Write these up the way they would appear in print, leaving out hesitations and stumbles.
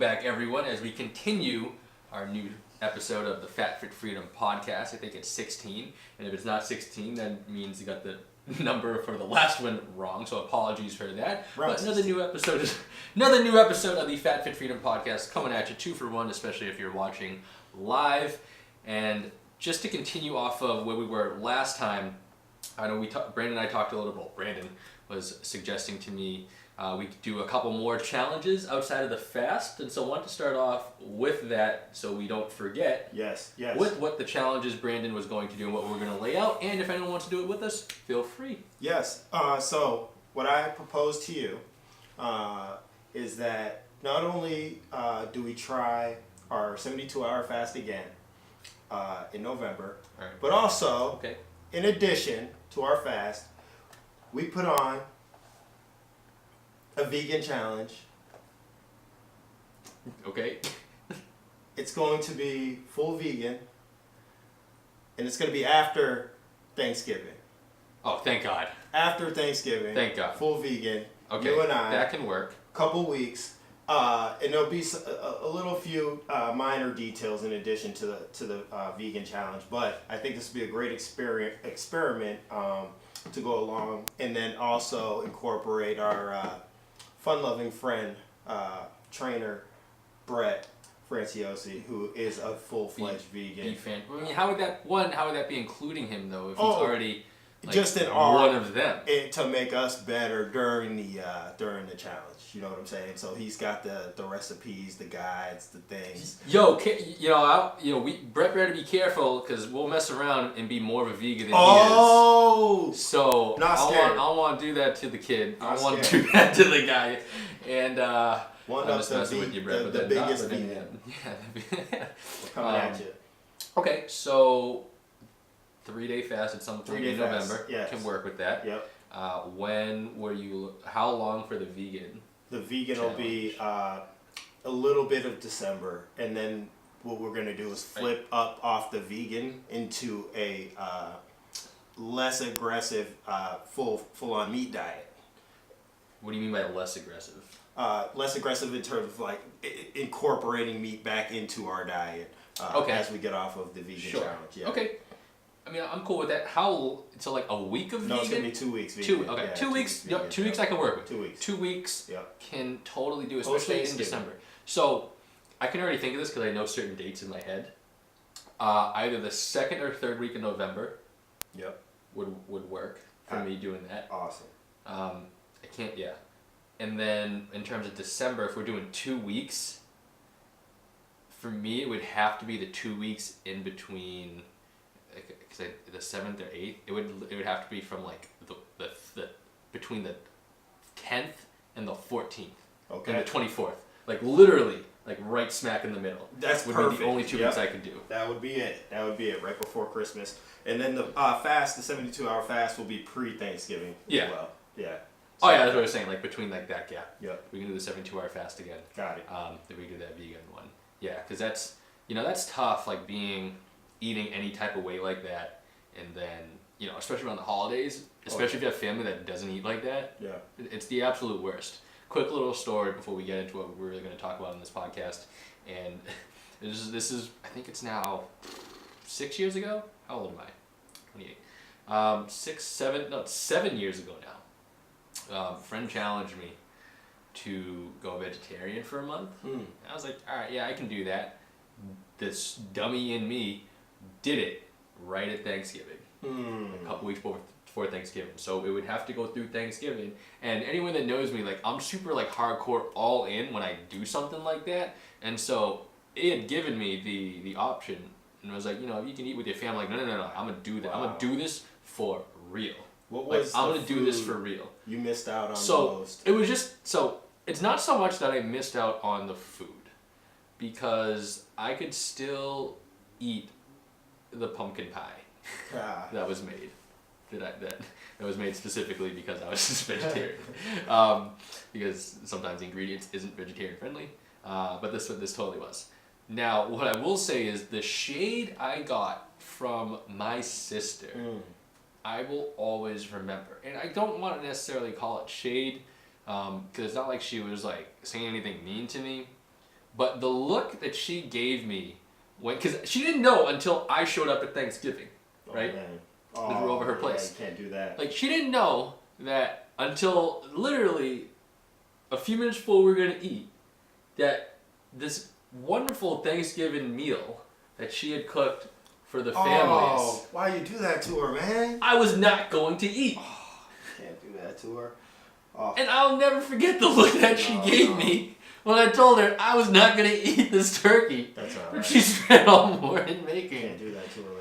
back, everyone, as we continue our new episode of the FatFitFreedom podcast. I think it's 16, and if it's not 16, that means you got the number for the last one wrong, so apologies for that. But another new episode of the FatFitFreedom podcast coming at you 2 for 1, especially if you're watching live. And just to continue off of where we were last time, I know Brandon and I talked a little bit. Brandon was suggesting to me we could do a couple more challenges outside of the fast, and so I want to start off with that so we don't forget. Yes. With what the challenges Brandon was going to do and what we're going to lay out, and if anyone wants to do it with us, feel free. Yes. So what I propose to you is that not only do we try our 72-hour fast again in November, right, but also, in addition to our fast, we put on a vegan challenge. Okay. It's going to be full vegan, and it's going to be after Thanksgiving. Oh, thank God. After Thanksgiving. Thank God. Full vegan. Okay. You and I. That can work. Couple weeks. And there'll be a little few minor details in addition to the vegan challenge, but I think this will be a great experiment to go along, and then also incorporate our fun-loving friend, trainer, Brett Franciosi, who is a full-fledged vegan. I mean, how would that be including him though? If he's already just in one of them to make us better during the challenge. You know what I'm saying? So he's got the recipes, the guides, the things. Brett better be careful because we'll mess around and be more of a vegan than he is. So I want to do that to the kid. I want to do that to the guy, and I'm just messing with you, Brett. The biggest vegan. Yeah. Coming at you. Okay, so 3-day fast at some point in fast. November. Yes. Can work with that. Yep. How long for the vegan? The vegan challenge? will be a little bit of December, and then what we're going to do is flip up off the vegan into a less aggressive full-on meat diet. What do you mean by less aggressive? Less aggressive in terms of like incorporating meat back into our diet as we get off of the vegan challenge. Yeah. Okay. I mean, I'm cool with that. So like a week of vegan? No, it's going to be 2 weeks vegan. 2 weeks. Yep, 2 weeks I can work with. 2 weeks. 2 weeks Yep. can totally do, especially in December. So I can already think of this because I know certain dates in my head. Either the 2nd or 3rd week of November. Yep. Would work for me doing that. Awesome. I can't. Yeah. And then in terms of December, if we're doing 2 weeks, for me it would have to be the 2 weeks in between. Because the 7th or 8th, it would have to be from like the between the 10th and the 14th, and the 24th, like literally like right smack in the middle. That's would perfect. be the only 2 weeks I could do. That would be it. Right before Christmas, and then the fast, the 72-hour fast, will be pre-Thanksgiving. Yeah. As well. Yeah. So that's what I was saying. Like between like that gap. Yep. We can do the 72-hour fast again. Got it. Then we do that vegan one. Yeah, because that's tough. Like eating any type of way like that, and then especially around the holidays, especially if you have family that doesn't eat like that. Yeah. It's the absolute worst. Quick little story before we get into what we're really going to talk about in this podcast, and this is I think it's now 6 years ago. How old am I? 28. 7 years ago now. A friend challenged me to go vegetarian for a month. And I was like, all right, yeah, I can do that. This dummy in me did it right at Thanksgiving, a couple weeks before Thanksgiving. So it would have to go through Thanksgiving. And anyone that knows me, like I'm super like hardcore all in when I do something like that. And so it had given me the option, and it was like, you can eat with your family. Like no, I'm gonna do that. Wow. I'm gonna do this for real. What was I'm gonna do this for real. You missed out on the most. It was just it's not so much that I missed out on the food, because I could still eat the pumpkin pie that was made. That was made specifically because I was just vegetarian. Because sometimes the ingredients isn't vegetarian friendly. But this totally was. Now, what I will say is the shade I got from my sister, I will always remember. And I don't want to necessarily call it shade, because it's not like she was like saying anything mean to me, But the look that she gave me, because she didn't know until I showed up at Thanksgiving, right? Man. We were over her yeah, place. you can't do that. Like, she didn't know that until literally a few minutes before we were going to eat, that this wonderful Thanksgiving meal that she had cooked for the families. Oh, why you do that to her, man? I was not going to eat. Oh, can't do that to her. Oh. And I'll never forget the look that she gave me when I told her I was not going to eat this turkey. That's all that right. she spent all morning making. Can't do that to her, man.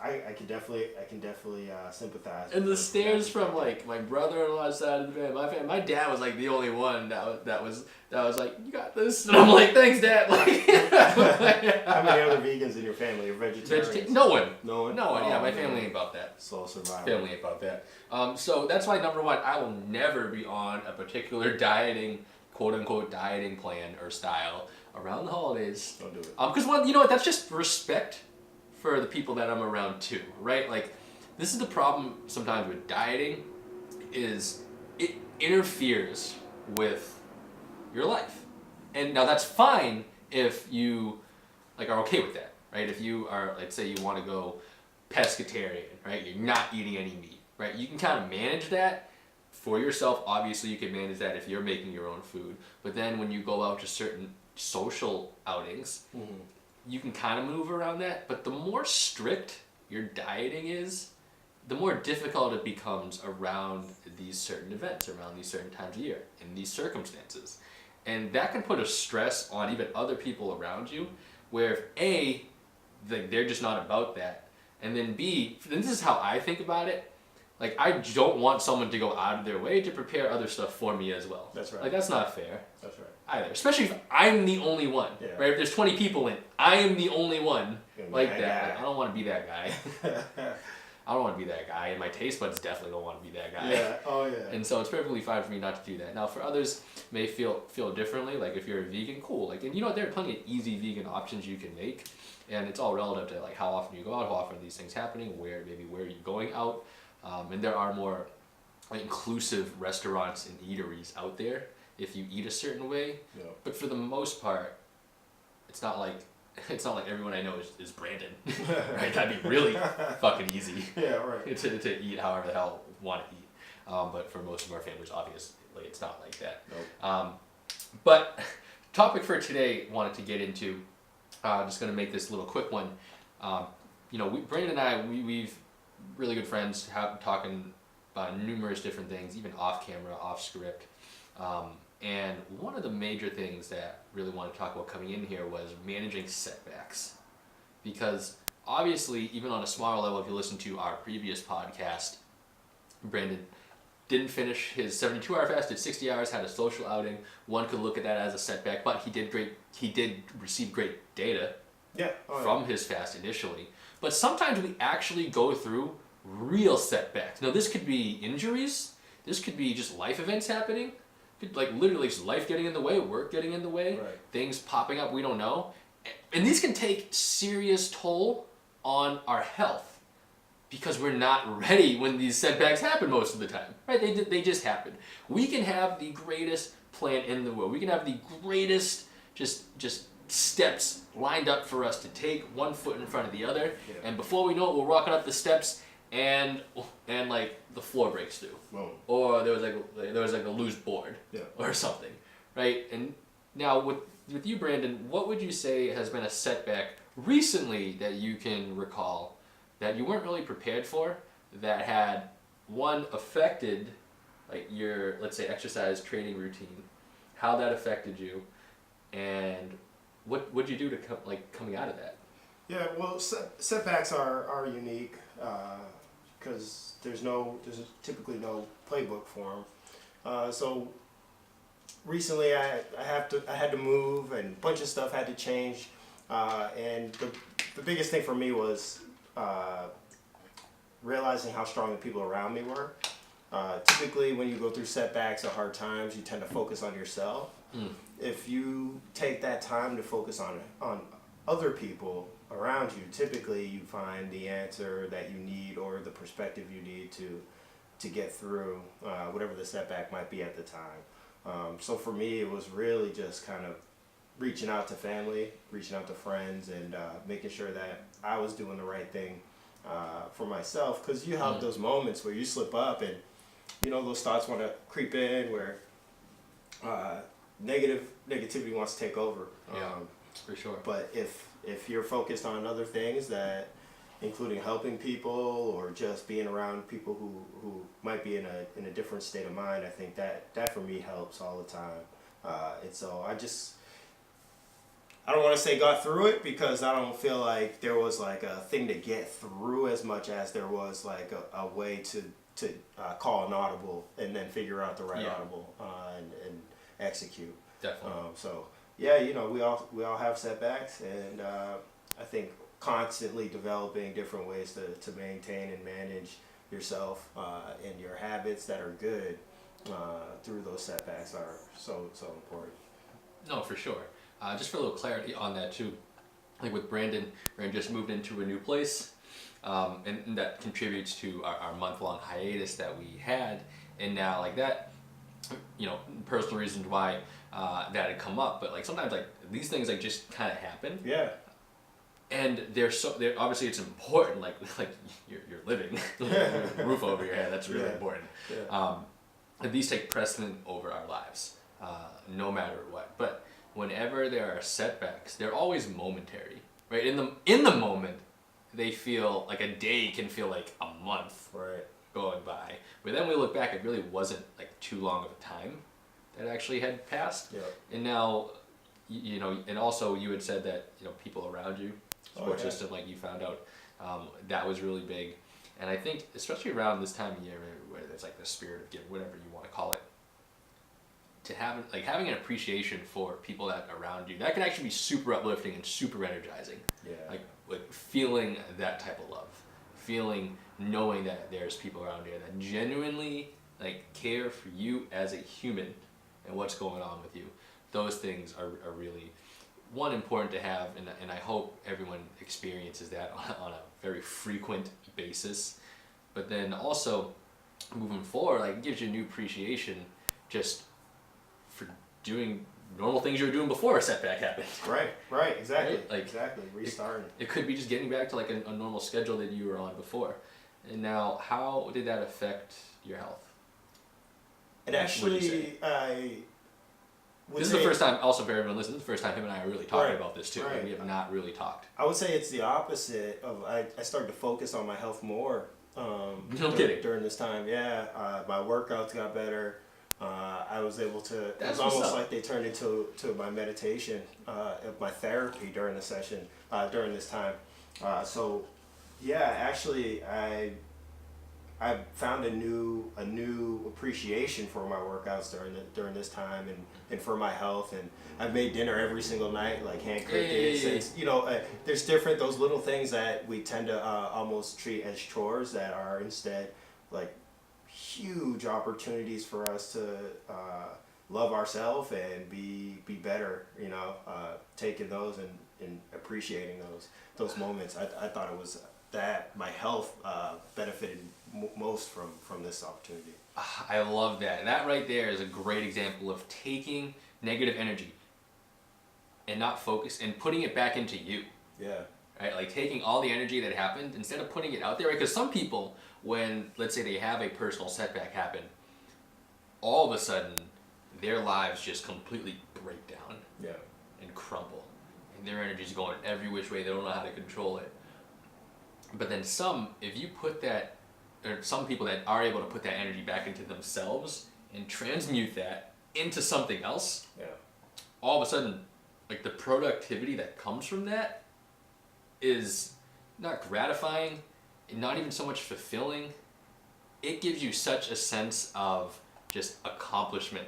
I can definitely sympathize. And the with stares that. from like my brother-in-law's side of the family, my dad was like the only one that was like, you got this, and I'm like, thanks, Dad. Like, how many other vegans in your family are vegetarians? No one. No one. No one. Yeah, my man. family ain't about that. Soul survival. Family ain't about that. So that's why number one, I will never be on a particular dieting, quote unquote dieting plan or style around the holidays. Don't do it. Because you know what? That's just respect for the people that I'm around too, right? Like, this is the problem sometimes with dieting, is it interferes with your life. And now that's fine if you like are okay with that, right? If you are, let's say you want to go pescatarian, right? You're not eating any meat, right? You can kind of manage that for yourself. Obviously, you can manage that if you're making your own food. But then when you go out to certain social outings, you can kind of move around that. But the more strict your dieting is, the more difficult it becomes around these certain events, around these certain times of year, in these circumstances. And that can put a stress on even other people around you, where if A, they're just not about that, and then B, and this is how I think about it, like, I don't want someone to go out of their way to prepare other stuff for me as well. That's right. Like, that's not fair. That's right. Either. Especially if I'm the only one, right? If there's 20 people in, I am the only one like that. Like, I don't want to be that guy. I don't want to be that guy, and my taste buds definitely don't want to be that guy. Yeah. Oh yeah. And so it's perfectly fine for me not to do that. Now, for others, may feel differently. Like, if you're a vegan, cool. Like, and you know what? There are plenty of easy vegan options you can make, and it's all relative to like how often you go out, how often are these things happening, where you're going out, and there are more inclusive restaurants and eateries out there if you eat a certain way. Yeah. But for the most part, it's not like everyone I know is Brandon. Right? That'd be really fucking easy. Yeah, right. to eat however the hell you want to eat. But for most of our families, obviously, it's not like that. Nope. But topic for today, wanted to get into, just going to make this a little quick one. Brandon and I, we've really good friends, talking about numerous different things, even off camera, off script. And one of the major things that I really want to talk about coming in here was managing setbacks. Because obviously, even on a smaller level, if you listen to our previous podcast, Brandon didn't finish his 72-hour fast, did 60 hours, had a social outing. One could look at that as a setback, but he did receive great data from his fast initially. But sometimes we actually go through real setbacks. Now, this could be injuries. This could be just life events happening. Like, literally just life getting in the way, work getting in the way, things popping up we don't know. And these can take serious toll on our health because we're not ready when these setbacks happen most of the time, right? They just happen. We can have the greatest plan in the world. We can have the greatest just steps lined up for us to take, one foot in front of the other, and before we know it, we're walking up the steps and like the floor breaks through, or there was like a loose board, or something, right? And now with you, Brandon, what would you say has been a setback recently that you can recall that you weren't really prepared for, that had affected like your, let's say, exercise training routine, how that affected you, and what'd you do to coming out of that? Yeah, well, setbacks are unique because there's typically no playbook for them. So recently, I had to move, and a bunch of stuff had to change, and the biggest thing for me was realizing how strong the people around me were. Typically, when you go through setbacks or hard times, you tend to focus on yourself. If you take that time to focus on other people around you, typically you find the answer that you need or the perspective you need to get through whatever the setback might be at the time. So for me, it was really just kind of reaching out to family, reaching out to friends, and making sure that I was doing the right thing for myself. Because you have those moments where you slip up and, you know, those thoughts want to creep in where negativity wants to take over. For sure. But if you're focused on other things that, including helping people or just being around people who might be in a different state of mind, I think that for me helps all the time. And so I don't want to say got through it, because I don't feel like there was like a thing to get through as much as there was like a way to call an audible and then figure out the right audible and execute. Definitely. So yeah, you know, we all have setbacks, and I think constantly developing different ways to maintain and manage yourself and your habits that are good through those setbacks are so important. No, for sure. Just for a little clarity on that too, like with Brandon just moved into a new place, and that contributes to our month-long hiatus that we had, and now like that, you know, personal reasons why that had come up, but like sometimes like these things like just kind of happen. Yeah. And they're obviously it's important, like you're living, roof over your head, that's really important. Yeah. And these take precedent over our lives, no matter what. But whenever there are setbacks, they're always momentary, right? In the moment, they feel like a day can feel like a month going by. But then we look back, it really wasn't like too long of a time that actually had passed. Yeah. And now, you know, and also you had said that, you know, people around you, support system, like you found out, that was really big. And I think especially around this time of year where there's like the spirit of giving, whatever you want to call it, to having an appreciation for people that are around you, that can actually be super uplifting and super energizing. Yeah. Like feeling that type of love, knowing that there's people around here that genuinely like care for you as a human and what's going on with you. Those things are really important to have, and I hope everyone experiences that on a very frequent basis. But then also moving forward, like it gives you a new appreciation just for doing normal things you were doing before a setback happened. Right, exactly. Right? Like, exactly, restarting. It could be just getting back to like a normal schedule that you were on before. And now, how did that affect your health? It actually, This is the first time, also for everyone listening, this is the first time him and I are really talking about this too. Right. Like, we have not really talked. I would say it's the opposite of, I started to focus on my health more No kidding. during this time. Yeah, my workouts got better. I was able to, it was what's almost up. like they turned into my meditation, my therapy during the session, during this time. So yeah, actually I found a new appreciation for my workouts during this time and for my health, and I've made dinner every single night, like hand cooked it. You know, there's those little things that we tend to almost treat as chores that are instead like huge opportunities for us to love ourselves and be better. You know, taking those and appreciating those moments. I thought it was that my health benefited most from this opportunity. I love that. That right there is a great example of taking negative energy and not focus and putting it back into you. Yeah. Right? Like taking all the energy that happened, instead of putting it out there, right? Because some people, when, let's say they have a personal setback happen, all of a sudden their lives just completely break down. Yeah. And crumble. And their energy's going every which way, they don't know how to control it. But then if you put that, or some people that are able to put that energy back into themselves and transmute that into something else, all of a sudden, like the productivity that comes from that is not gratifying, and not even so much fulfilling. It gives you such a sense of just accomplishment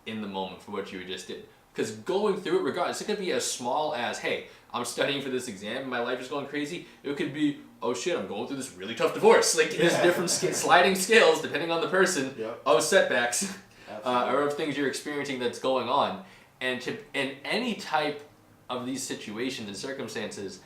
in the moment for what you just did. Because going through it, regardless, it could be as small as, hey, I'm studying for this exam and my life is going crazy. It could be, oh shit, I'm going through this really tough divorce. Like, there's different sliding scales, depending on the person, of setbacks or of things you're experiencing that's going on. And in any type of these situations and circumstances,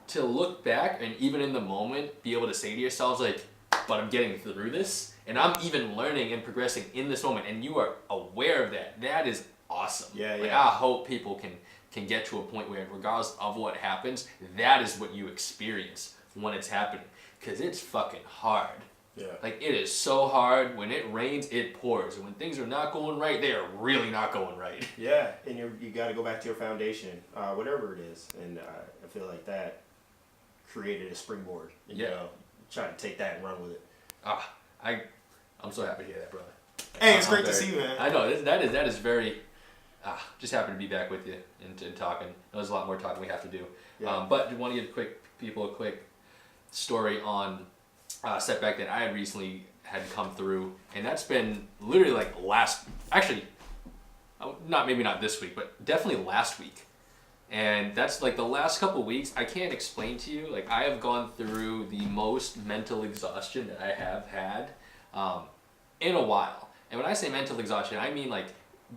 to look back and even in the moment be able to say to yourselves, like, but I'm getting through this, and I'm even learning and progressing in this moment, and you are aware of that. That is awesome. Yeah, like, yeah. I hope people can get to a point where, regardless of what happens, that is what you experience when it's happening. Because it's fucking hard. Yeah. Like, it is so hard. When it rains, it pours. And when things are not going right, they are really not going right. Yeah, and you got to go back to your foundation, whatever it is. And I feel like that created a springboard. And, Yeah. You know, try to take that and run with it. I'm so happy to hear that, brother. Hey, it's great to see you, man. I know, that is very... just happy to be back with you and talking. There's a lot more talking we have to do. Yeah. But I want to give people a quick story on Setback that I had recently had come through. And that's been literally like maybe not this week, but definitely last week. And that's like the last couple of weeks. I can't explain to you. Like, I have gone through the most mental exhaustion that I have had in a while. And when I say mental exhaustion, I mean like,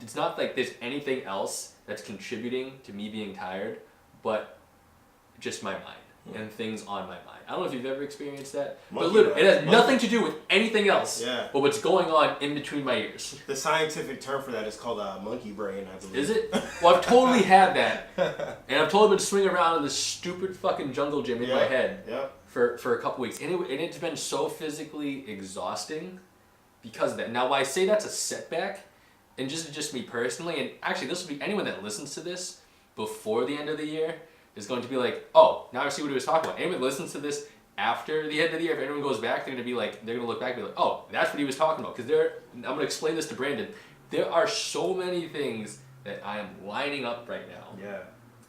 it's not like there's anything else that's contributing to me being tired, but just my mind and things on my mind. I don't know if you've ever experienced that, but literally, it has nothing to do with anything else. Yeah. But what's going on in between my ears. The scientific term for that is called monkey brain, I believe. Is it? Well, I've totally had that, and I've totally been swinging around in this stupid fucking jungle gym in my head for a couple weeks, and it's been so physically exhausting because of that. Now, when I say that's a setback, and just me personally, and actually this will be anyone that listens to this before the end of the year is going to be like, oh, now I see what he was talking about. Anyone that listens to this after the end of the year, if anyone goes back, they're gonna look back and be like, oh, that's what he was talking about. Because I'm gonna explain this to Brandon. There are so many things that I am lining up right now. Yeah.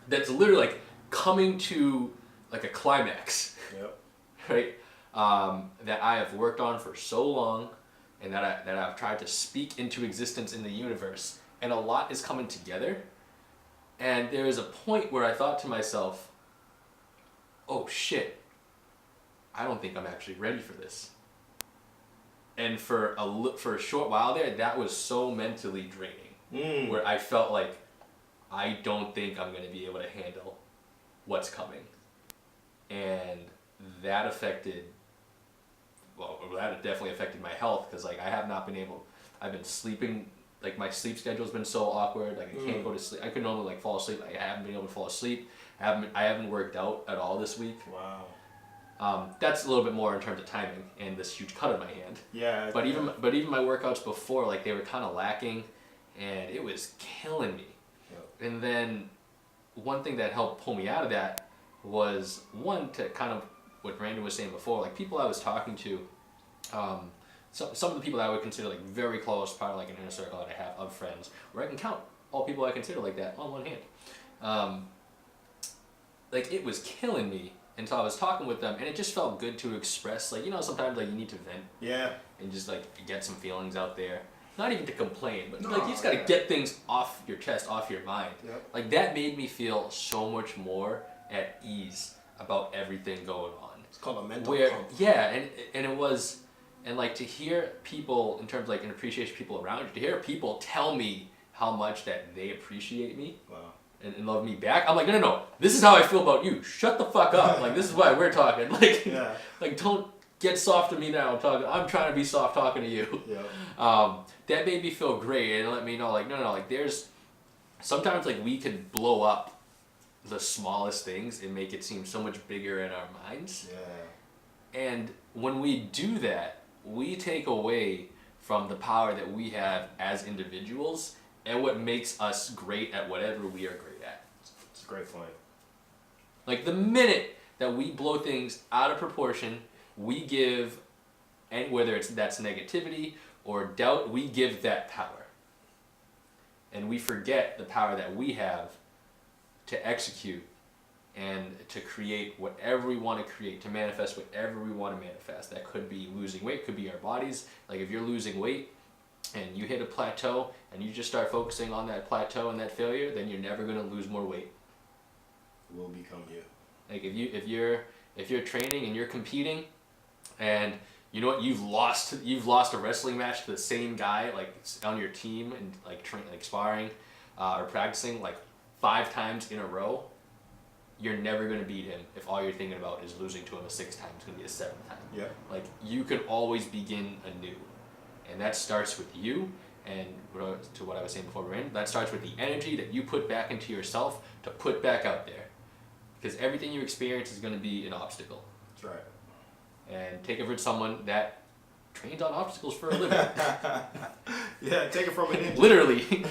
That's literally like coming to like a climax. Yep. Right? That I have worked on for so long, and that I've tried to speak into existence in the universe, and a lot is coming together. And there is a point where I thought to myself, oh shit, I don't think I'm actually ready for this. And for a short while there, that was so mentally draining, where I felt like I don't think I'm going to be able to handle what's coming. And that definitely affected my health, because like I've been sleeping, like my sleep schedule's been so awkward, like I can't go to sleep. I could normally like fall asleep, I haven't been able to fall asleep. I haven't worked out at all this week. Wow. That's a little bit more in terms of timing and this huge cut in my hand. Yeah. But even my workouts before, like they were kind of lacking, and it was killing me. Yep. And then one thing that helped pull me out of that was to kind of what Brandon was saying before, like people I was talking to, some of the people that I would consider like very close, part of like an inner circle that I have of friends, where I can count all people I consider like that on one hand. Like it was killing me, and so I was talking with them, and it just felt good to express, like, you know, sometimes like you need to vent. Yeah. And just like get some feelings out there. Not even to complain, but like you just gotta get things off your chest, off your mind. Yep. Like that made me feel so much more at ease about everything going on. It's called a mental pump. Yeah, and it was, and like to hear people, in terms of like an appreciation of people around you, to hear people tell me how much that they appreciate me. Wow. And love me back. I'm like, no, this is how I feel about you. Shut the fuck up. Like, this is why we're talking. Like, yeah. Like, don't get soft to me now. I'm trying to be soft talking to you. Yeah. That made me feel great, and let me know, like, no, like, there's sometimes like we could blow up the smallest things and make it seem so much bigger in our minds. Yeah. And when we do that, we take away from the power that we have as individuals and what makes us great at whatever we are great at. It's a great point. Like the minute that we blow things out of proportion, we give, and whether that's negativity or doubt, we give that power. And we forget the power that we have to execute and to create whatever we want to create, to manifest whatever we want to manifest. That could be losing weight, could be our bodies. Like if you're losing weight and you hit a plateau and you just start focusing on that plateau and that failure, then you're never going to lose more weight. It will become you. Like if you're training and you're competing, and you know what, you've lost a wrestling match to the same guy like on your team and like sparring or practicing like 5 times in a row, you're never going to beat him if all you're thinking about is losing to him a 6th time. It's going to be a 7th time. Yeah. Like you can always begin anew, and that starts with you, And to what I was saying before, Brandon, that starts with the energy that you put back into yourself to put back out there. Because everything you experience is going to be an obstacle. That's right. And take it from someone that trains on obstacles for a living. Yeah, take it from an ninja. Literally.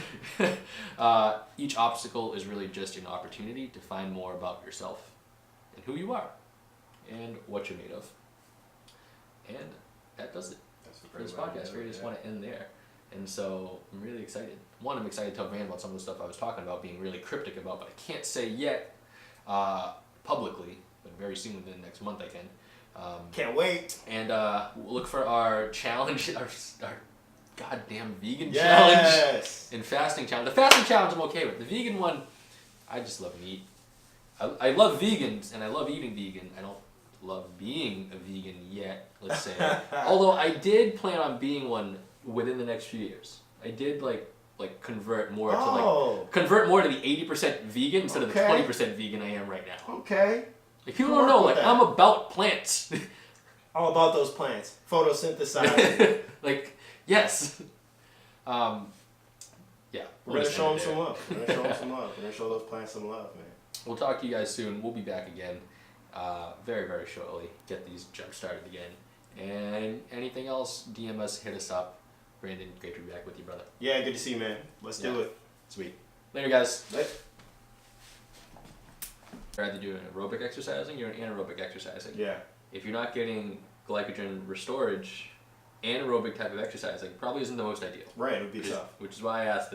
Each obstacle is really just an opportunity to find more about yourself and who you are and what you're made of. And that does it for this podcast. We just want to end there. And so I'm really excited. One, I'm excited to tell Brandon about some of the stuff I was talking about, being really cryptic about, but I can't say yet publicly, but very soon within the next month I can. Can't wait. And we'll look for our challenge, our goddamn vegan challenge and fasting challenge. The fasting challenge I'm okay with. The vegan one, I just love meat. I love vegans and I love eating vegan. I don't love being a vegan yet, let's say. Although I did plan on being one within the next few years. I did like convert more to the 80% vegan instead of the 20% vegan I am right now. Okay. If people don't know, like, I'm about plants. All about those plants. Photosynthesize. Like, yes. Yeah. We're going to show them some love. We're going to show them some love. We're going to show those plants some love, man. We'll talk to you guys soon. We'll be back again very, very shortly. Get these jump started again. And anything else, DM us, hit us up. Brandon, great to be back with you, brother. Yeah, good to see you, man. Let's do it. Sweet. Later, guys. Later. Rather do an aerobic exercising, you're an anaerobic exercising. Yeah. If you're not getting glycogen restorage, anaerobic type of exercising probably isn't the most ideal. Right, it would be tough. Which is why I asked